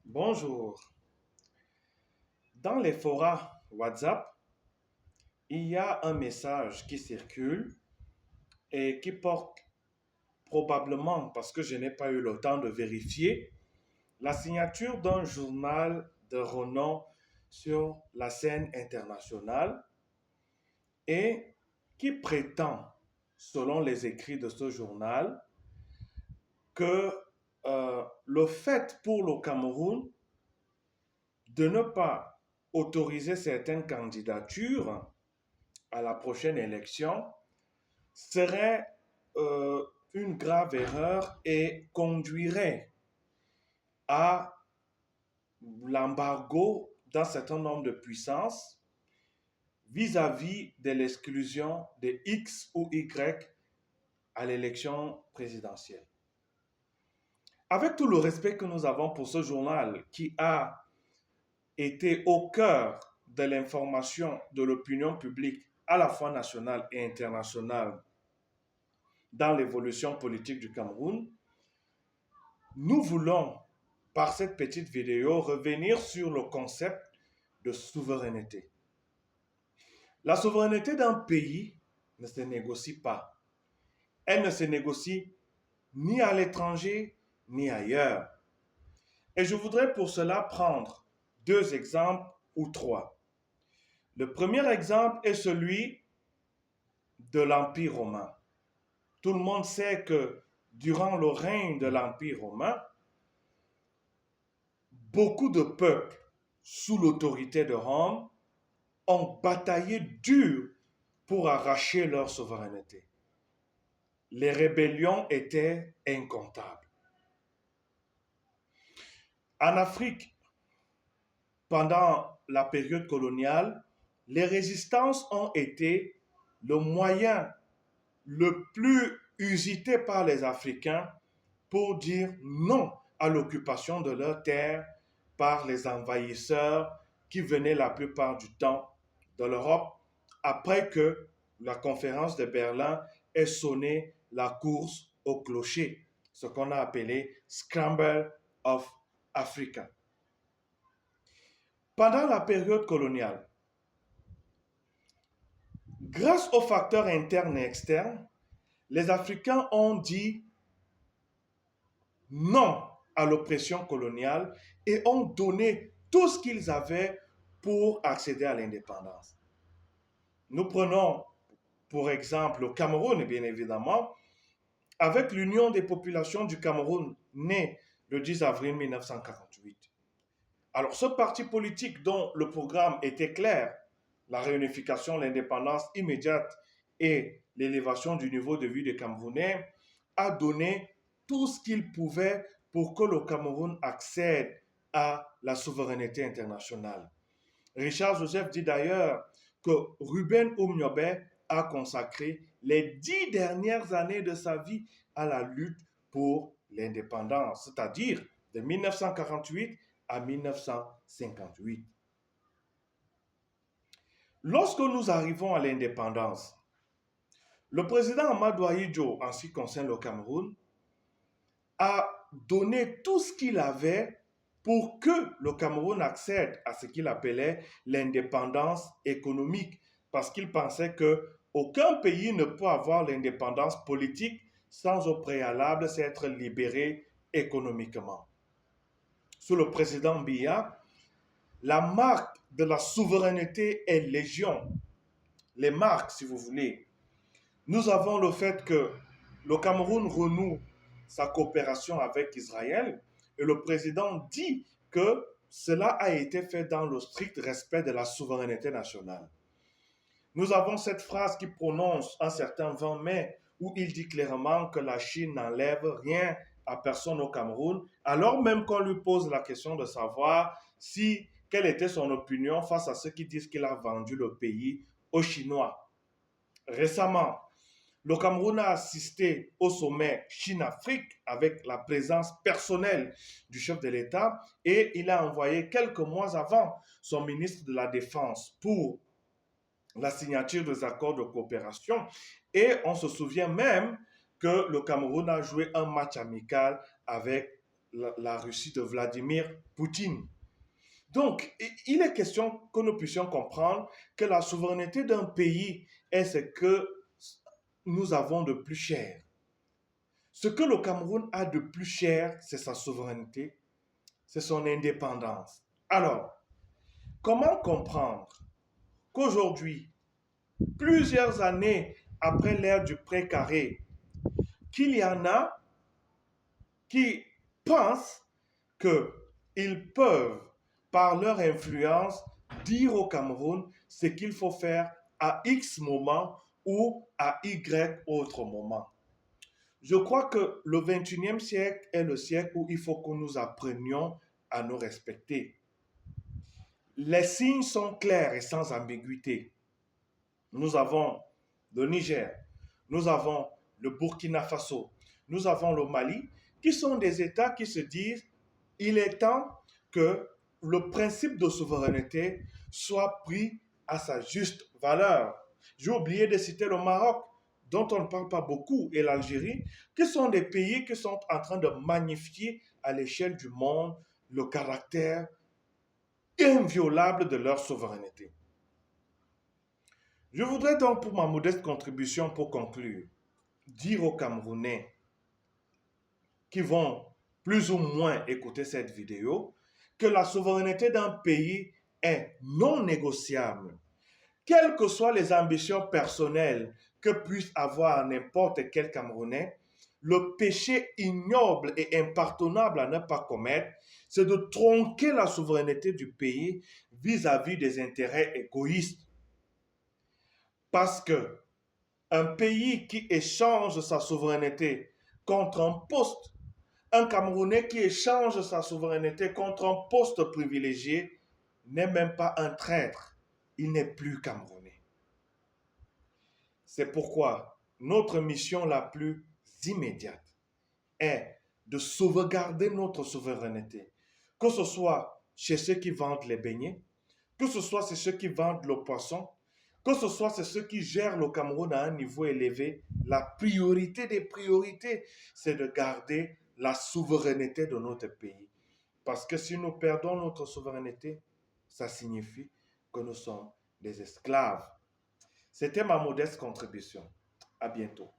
Bonjour. Dans les forums WhatsApp, il y a un message qui circule et qui porte probablement, parce que je n'ai pas eu le temps de vérifier, la signature d'un journal de renom sur la scène internationale et qui prétend, selon les écrits de ce journal, que le fait pour le Cameroun de ne pas autoriser certaines candidatures à la prochaine élection serait une grave erreur et conduirait à l'embargo d'un certain nombre de puissances vis-à-vis de l'exclusion de X ou Y à l'élection présidentielle. Avec tout le respect que nous avons pour ce journal qui a été au cœur de l'information de l'opinion publique à la fois nationale et internationale dans l'évolution politique du Cameroun, nous voulons, par cette petite vidéo, revenir sur le concept de souveraineté. La souveraineté d'un pays ne se négocie pas. Elle ne se négocie ni à l'étranger, ni ailleurs. Et je voudrais pour cela prendre deux exemples ou trois. Le premier exemple est celui de l'Empire romain. Tout le monde sait que durant le règne de l'Empire romain, beaucoup de peuples sous l'autorité de Rome ont bataillé dur pour arracher leur souveraineté. Les rébellions étaient incomptables. En Afrique, pendant la période coloniale, les résistances ont été le moyen le plus usité par les Africains pour dire non à l'occupation de leurs terres par les envahisseurs qui venaient la plupart du temps de l'Europe après que la conférence de Berlin ait sonné la course au clocher, ce qu'on a appelé Scramble of Africa. Pendant la période coloniale, grâce aux facteurs internes et externes, les Africains ont dit non à l'oppression coloniale et ont donné tout ce qu'ils avaient pour accéder à l'indépendance. Nous prenons pour exemple le Cameroun, bien évidemment, avec l'Union des populations du Cameroun, née le 10 avril 1948. Alors ce parti politique dont le programme était clair, la réunification, l'indépendance immédiate et l'élévation du niveau de vie des Camerounais, a donné tout ce qu'il pouvait pour que le Cameroun accède à la souveraineté internationale. Richard Joseph dit d'ailleurs que Ruben Oumniobé a consacré les 10 dernières années de sa vie à la lutte pour l'indépendance, c'est-à-dire de 1948 à 1958. Lorsque nous arrivons à l'indépendance, le président Amadou Ahidjo, en ce qui concerne le Cameroun, a donné tout ce qu'il avait pour que le Cameroun accède à ce qu'il appelait l'indépendance économique, parce qu'il pensait que aucun pays ne peut avoir l'indépendance politique sans au préalable s'être libéré économiquement. Sous le président Biya, la marque de la souveraineté est légion. Les marques, si vous voulez. Nous avons le fait que le Cameroun renoue sa coopération avec Israël et le président dit que cela a été fait dans le strict respect de la souveraineté nationale. Nous avons cette phrase qui prononce un certain 20 mai où il dit clairement que la Chine n'enlève rien à personne au Cameroun, alors même qu'on lui pose la question de savoir si quelle était son opinion face à ceux qui disent qu'il a vendu le pays aux Chinois. Récemment, le Cameroun a assisté au sommet Chine-Afrique avec la présence personnelle du chef de l'État et il a envoyé quelques mois avant son ministre de la Défense pour la signature des accords de coopération. Et on se souvient même que le Cameroun a joué un match amical avec la Russie de Vladimir Poutine. Donc, il est question que nous puissions comprendre que la souveraineté d'un pays est ce que nous avons de plus cher. Ce que le Cameroun a de plus cher, c'est sa souveraineté, c'est son indépendance. Alors, comment comprendre qu'aujourd'hui, plusieurs années après l'ère du précaré, qu'il y en a qui pensent qu'ils peuvent, par leur influence, dire au Cameroun ce qu'il faut faire à X moment ou à Y autre moment. Je crois que le 21e siècle est le siècle où il faut que nous apprenions à nous respecter. Les signes sont clairs et sans ambiguïté. Nous avons le Niger, nous avons le Burkina Faso, nous avons le Mali, qui sont des États qui se disent il est temps que le principe de souveraineté soit pris à sa juste valeur. J'ai oublié de citer le Maroc, dont on ne parle pas beaucoup, et l'Algérie, qui sont des pays qui sont en train de magnifier à l'échelle du monde le caractère inviolable de leur souveraineté. Je voudrais donc, pour ma modeste contribution, pour conclure, dire aux Camerounais qui vont plus ou moins écouter cette vidéo que la souveraineté d'un pays est non négociable. Quelles que soient les ambitions personnelles que puisse avoir n'importe quel Camerounais, le péché ignoble et impardonnable à ne pas commettre, c'est de tronquer la souveraineté du pays vis-à-vis des intérêts égoïstes. Parce que un pays qui échange sa souveraineté contre un poste, un Camerounais qui échange sa souveraineté contre un poste privilégié, n'est même pas un traître, il n'est plus Camerounais. C'est pourquoi notre mission la plus immédiate est de sauvegarder notre souveraineté, que ce soit chez ceux qui vendent les beignets, que ce soit chez ceux qui vendent le poisson, que ce soit ceux qui gèrent le Cameroun à un niveau élevé. La priorité des priorités, c'est de garder la souveraineté de notre pays. Parce que si nous perdons notre souveraineté, ça signifie que nous sommes des esclaves. C'était ma modeste contribution. À bientôt.